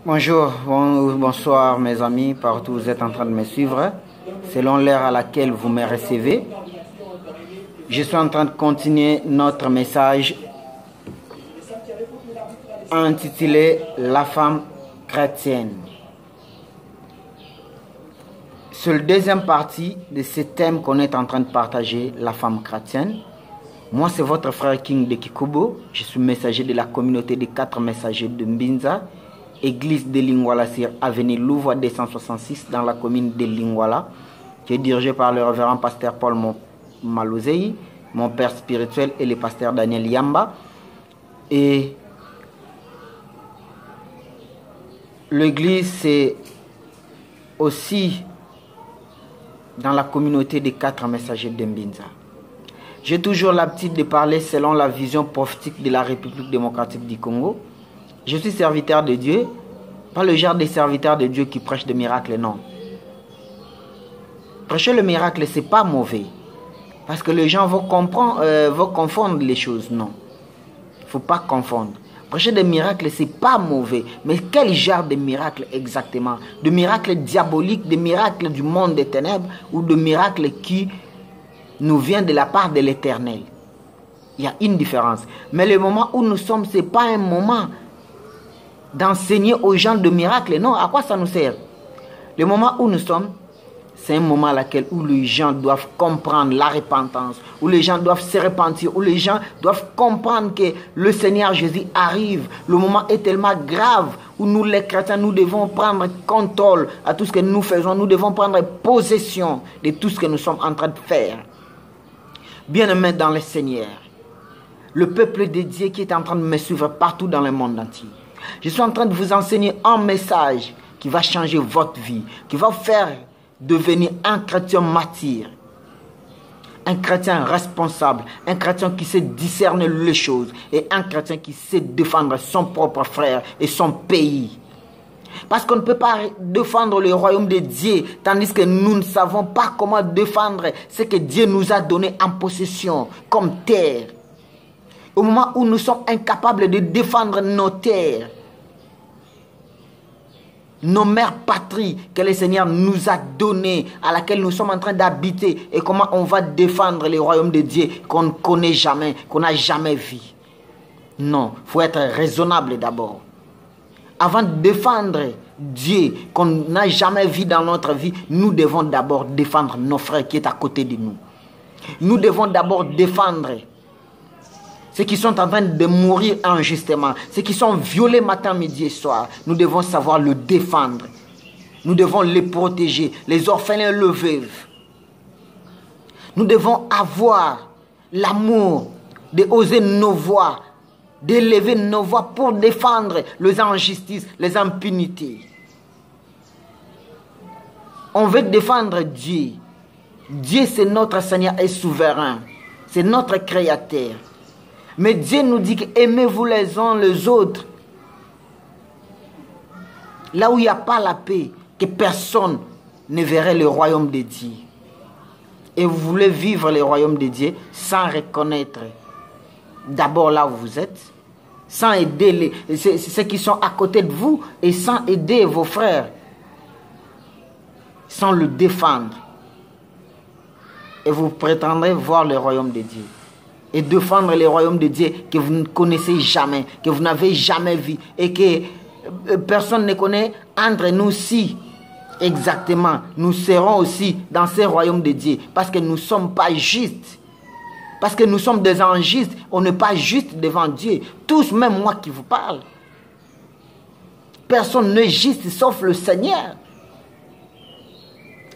Bonjour, bonsoir mes amis, partout où vous êtes en train de me suivre, selon l'heure à laquelle vous me recevez. Je suis en train de continuer notre message intitulé « La femme chrétienne ». Sur le deuxième partie de ce thème qu'on est en train de partager, la femme chrétienne, moi c'est votre frère King de Kikubo, je suis messager de la communauté des 4 messagers de Mbinza, église de Lingwala sur avenue Louvre 266 dans la commune de Lingwala, qui est dirigée par le révérend pasteur Paul Malozei, mon père spirituel, et le pasteur Daniel Yamba. Et l'église c'est aussi dans la communauté des 4 messagers de Mbinza. J'ai toujours l'habitude de parler selon la vision prophétique de la République démocratique du Congo. Je suis serviteur de Dieu, pas le genre de serviteur de Dieu qui prêche des miracles, non. Prêcher le miracle, c'est pas mauvais. Parce que les gens vont confondre les choses, non. Il ne faut pas confondre. Prêcher des miracles, c'est pas mauvais. Mais quel genre de miracle exactement? De miracles diaboliques, de miracles du monde des ténèbres ou de miracles qui nous viennent de la part de l'Éternel? Il y a une différence. Mais le moment où nous sommes, ce n'est pas un moment d'enseigner aux gens de miracles. Non, à quoi ça nous sert? Le moment où nous sommes, c'est un moment où les gens doivent comprendre la repentance, où les gens doivent se repentir, où les gens doivent comprendre que le Seigneur Jésus arrive. Le moment est tellement grave où nous les chrétiens, nous devons prendre contrôle à tout ce que nous faisons. Nous devons prendre possession de tout ce que nous sommes en train de faire. Bien-aimés dans le Seigneur, le peuple de Dieu qui est en train de me suivre partout dans le monde entier, je suis en train de vous enseigner un message qui va changer votre vie, qui va faire devenir un chrétien martyr, un chrétien responsable, un chrétien qui sait discerner les choses et un chrétien qui sait défendre son propre frère et son pays. Parce qu'on ne peut pas défendre le royaume de Dieu tandis que nous ne savons pas comment défendre ce que Dieu nous a donné en possession comme terre. Au moment où nous sommes incapables de défendre nos terres, nos mères patries que le Seigneur nous a données, à laquelle nous sommes en train d'habiter, et comment on va défendre le royaume de Dieu qu'on ne connaît jamais, qu'on n'a jamais vu. Non, il faut être raisonnable d'abord. Avant de défendre Dieu qu'on n'a jamais vu dans notre vie, nous devons d'abord défendre nos frères qui sont à côté de nous. Nous devons d'abord défendre ceux qui sont en train de mourir injustement, ceux qui sont violés matin, midi et soir. Nous devons savoir le défendre. Nous devons les protéger, les orphelins et les veuves. Nous devons avoir l'amour de oser nos voix, d'élever nos voix pour défendre les injustices, les impunités. On veut défendre Dieu. Dieu, c'est notre Seigneur et souverain. C'est notre Créateur. Mais Dieu nous dit que aimez-vous les uns les autres. Là où il n'y a pas la paix, que personne ne verrait le royaume de Dieu. Et vous voulez vivre le royaume de Dieu sans reconnaître d'abord là où vous êtes, sans aider ceux qui sont à côté de vous et sans aider vos frères, sans le défendre. Et vous prétendrez voir le royaume de Dieu. Et défendre le royaume de Dieu que vous ne connaissez jamais, que vous n'avez jamais vu et que personne ne connaît entre nous si exactement nous serons aussi dans ce royaume de Dieu. Parce que nous ne sommes pas justes. Parce que nous sommes des injustes. On n'est pas juste devant Dieu. Tous, même moi qui vous parle. Personne n'est juste sauf le Seigneur.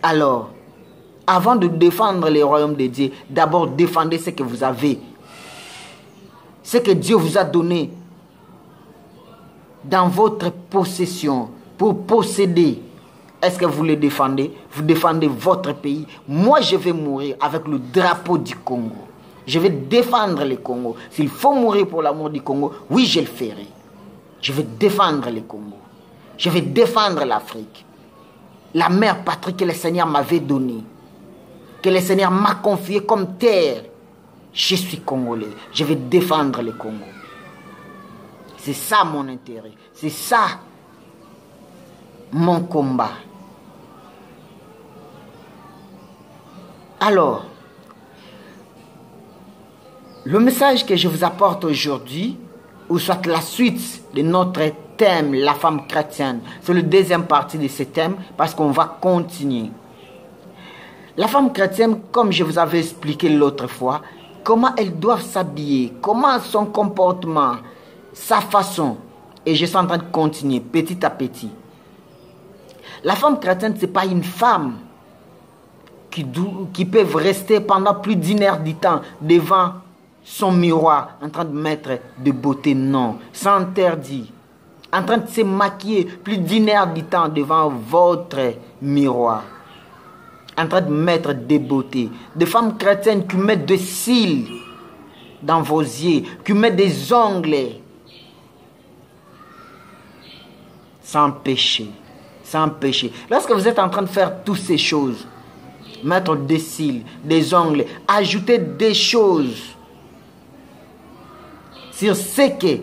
Alors, avant de défendre le royaume de Dieu, d'abord défendez ce que vous avez. Ce que Dieu vous a donné dans votre possession pour posséder. Est-ce que vous le défendez? Vous défendez votre pays. Moi, je vais mourir avec le drapeau du Congo. Je vais défendre le Congo. S'il faut mourir pour l'amour du Congo, oui, je le ferai. Je vais défendre le Congo. Je vais défendre l'Afrique. La mère patrie que le Seigneur m'avait donnée. Que le Seigneur m'a confié comme terre. Je suis Congolais. Je vais défendre le Congo. C'est ça mon intérêt. C'est ça mon combat. Alors, le message que je vous apporte aujourd'hui, ou soit la suite de notre thème, la femme chrétienne, c'est le deuxième partie de ce thème parce qu'on va continuer. La femme chrétienne, comme je vous avais expliqué l'autre fois, comment elle doit s'habiller, comment son comportement, sa façon. Et je suis en train de continuer petit à petit. La femme chrétienne, ce n'est pas une femme qui peut rester pendant plus d'une heure du temps devant son miroir en train de mettre de beauté. Non, c'est interdit. En train de se maquiller plus d'une heure du temps devant votre miroir. En train de mettre des beautés. Des femmes chrétiennes qui mettent des cils dans vos yeux, qui mettent des ongles. Sans péché. Sans péché. Lorsque vous êtes en train de faire toutes ces choses, mettre des cils, des ongles, ajouter des choses sur ce que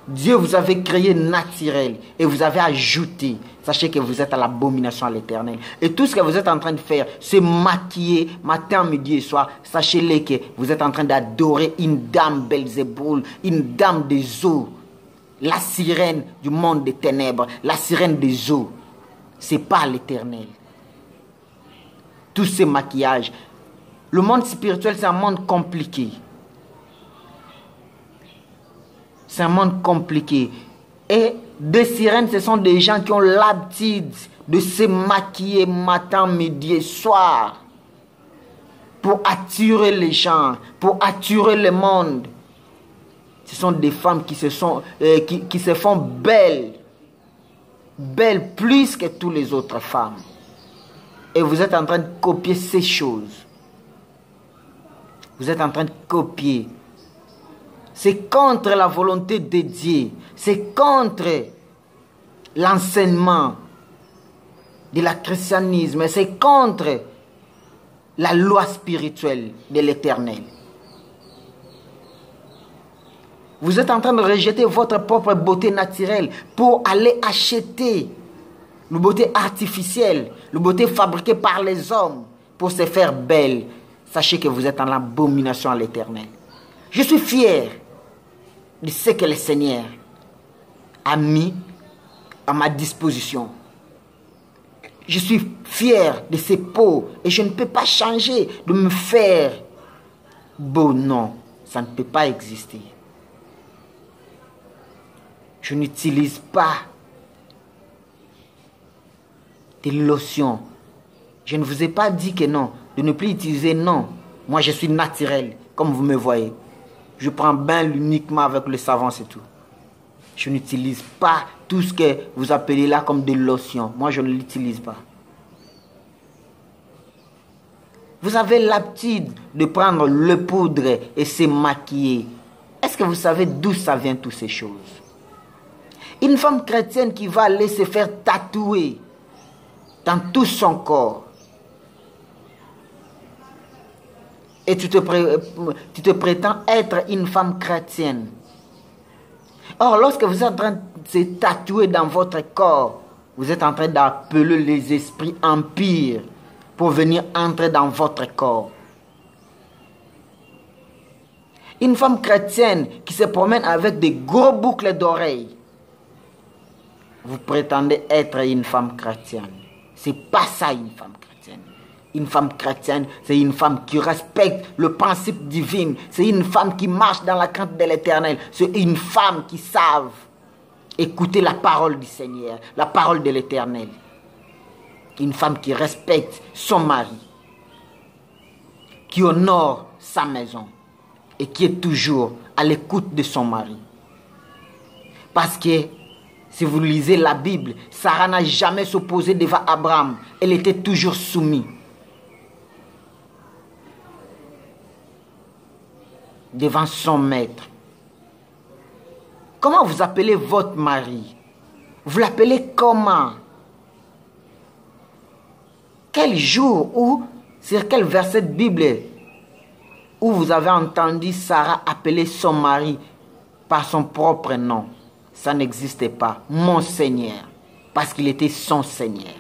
Dieu vous avait créé naturel et vous avez ajouté, sachez que vous êtes à l'abomination à l'Éternel. Et tout ce que vous êtes en train de faire, c'est maquiller matin, midi et soir. Sachez-le que vous êtes en train d'adorer une dame Belzéboul, une dame des eaux, la sirène du monde des ténèbres, la sirène des eaux. C'est pas l'Éternel. Tous ces maquillages. Le monde spirituel, c'est un monde compliqué. C'est un monde compliqué. Et des sirènes, ce sont des gens qui ont l'habitude de se maquiller matin, midi et soir pour attirer les gens, pour attirer le monde. Ce sont des femmes qui se font belles. Belles plus que toutes les autres femmes. Et vous êtes en train de copier ces choses. Vous êtes en train de copier. C'est contre la volonté de Dieu. C'est contre l'enseignement de la christianisme. C'est contre la loi spirituelle de l'Éternel. Vous êtes en train de rejeter votre propre beauté naturelle pour aller acheter la beauté artificielle, la beauté fabriquée par les hommes pour se faire belle. Sachez que vous êtes en abomination à l'Éternel. Je suis fier de ce que le Seigneur a mis à ma disposition. Je suis fier de ces peaux et je ne peux pas changer de me faire beau. Non, ça ne peut pas exister. Je n'utilise pas de lotion. Je ne vous ai pas dit que non, de ne plus utiliser, non. Moi, je suis naturel, comme vous me voyez. Je prends bain uniquement avec le savon, c'est tout. Je n'utilise pas tout ce que vous appelez là comme des lotions. Moi, je ne l'utilise pas. Vous avez l'habitude de prendre le poudre et se maquiller. Est-ce que vous savez d'où ça vient toutes ces choses? Une femme chrétienne qui va aller se faire tatouer dans tout son corps. Et tu te prétends être une femme chrétienne. Or, lorsque vous êtes en train de se tatouer dans votre corps, vous êtes en train d'appeler les esprits impurs pour venir entrer dans votre corps. Une femme chrétienne qui se promène avec des gros boucles d'oreilles, vous prétendez être une femme chrétienne. C'est pas ça une femme chrétienne. Une femme chrétienne, c'est une femme qui respecte le principe divin. C'est une femme qui marche dans la crainte de l'Éternel. C'est une femme qui savent écouter la parole du Seigneur, la parole de l'Éternel. Une femme qui respecte son mari, qui honore sa maison et qui est toujours à l'écoute de son mari. Parce que si vous lisez la Bible, Sarah n'a jamais s'opposé devant Abraham. Elle était toujours soumise devant son maître. Comment vous appelez votre mari? Vous l'appelez comment? Quel jour ou sur quel verset de Bible où vous avez entendu Sarah appeler son mari par son propre nom? Ça n'existait pas. Mon Seigneur. parce qu'il était son Seigneur.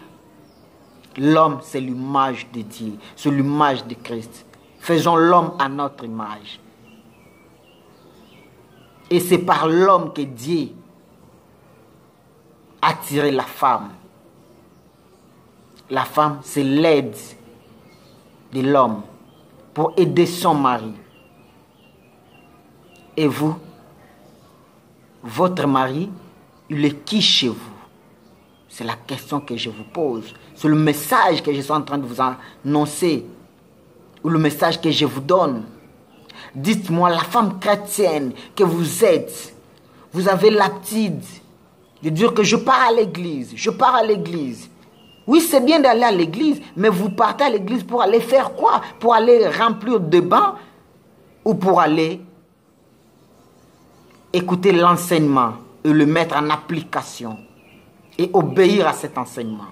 L'homme, c'est l'image de Dieu, c'est l'image de Christ. Faisons l'homme à notre image. Et c'est par l'homme que Dieu a tiré la femme. La femme, c'est l'aide de l'homme pour aider son mari. Et vous, votre mari, il est qui chez vous? C'est la question que je vous pose. C'est le message que je suis en train de vous annoncer. Ou le message que je vous donne. Dites-moi, la femme chrétienne que vous êtes, vous avez l'aptitude de dire que je pars à l'église. Je pars à l'église. Oui, c'est bien d'aller à l'église, mais vous partez à l'église pour aller faire quoi? Pour aller remplir de bancs ou pour aller écouter l'enseignement et le mettre en application et obéir à cet enseignement.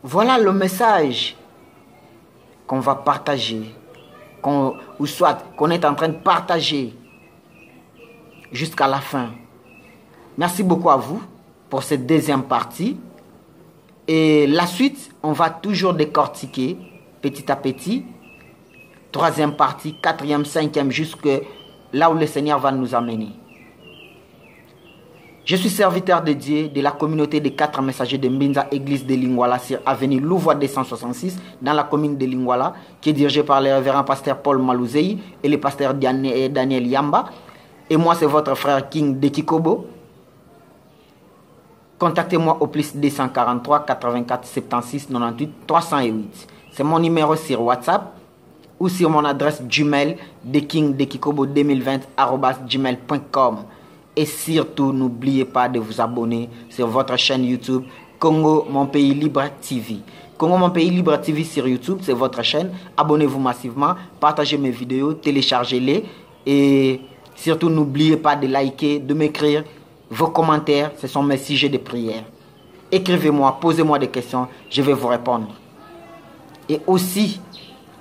Voilà le message qu'on va partager, ou soit qu'on est en train de partager jusqu'à la fin. Merci beaucoup à vous pour cette deuxième partie. Et la suite, on va toujours décortiquer petit à petit. Troisième partie, quatrième, cinquième, jusque là où le Seigneur va nous amener. Je suis serviteur de Dieu de la communauté des 4 messagers de Mbinza, église de Lingwala, sur avenue Louvois 266, dans la commune de Lingwala, qui est dirigée par le révérend pasteur Paul Malouzei et le pasteur Daniel Yamba. Et moi, c'est votre frère King de Kikobo. Contactez-moi au plus 243 84 76 98 308. C'est mon numéro sur WhatsApp ou sur mon adresse Gmail de kingdekikobo2020@gmail.com. Et surtout, n'oubliez pas de vous abonner sur votre chaîne YouTube Congo Mon Pays Libre TV. Congo Mon Pays Libre TV sur YouTube, c'est votre chaîne. Abonnez-vous massivement, partagez mes vidéos, téléchargez-les. Et surtout, n'oubliez pas de liker, de m'écrire vos commentaires. Ce sont mes sujets de prière. Écrivez-moi, posez-moi des questions, je vais vous répondre. Et aussi,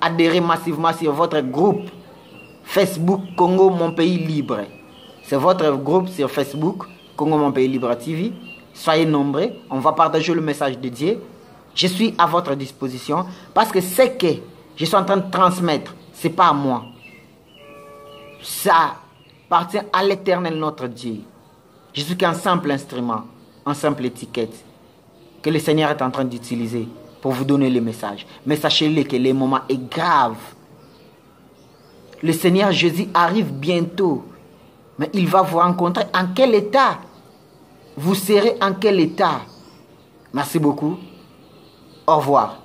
adhérez massivement sur votre groupe Facebook Congo Mon Pays Libre. C'est votre groupe sur Facebook, Congo Mon Pays Libre TV. Soyez nombreux, on va partager le message de Dieu. Je suis à votre disposition parce que ce que je suis en train de transmettre, ce n'est pas à moi. Ça appartient à l'Éternel notre Dieu. Je suis qu'un simple instrument, une simple étiquette que le Seigneur est en train d'utiliser pour vous donner le message. Mais sachez-le que le moment est grave. Le Seigneur Jésus arrive bientôt. Mais il va vous rencontrer en quel état? Vous serez en quel état? Merci beaucoup. Au revoir.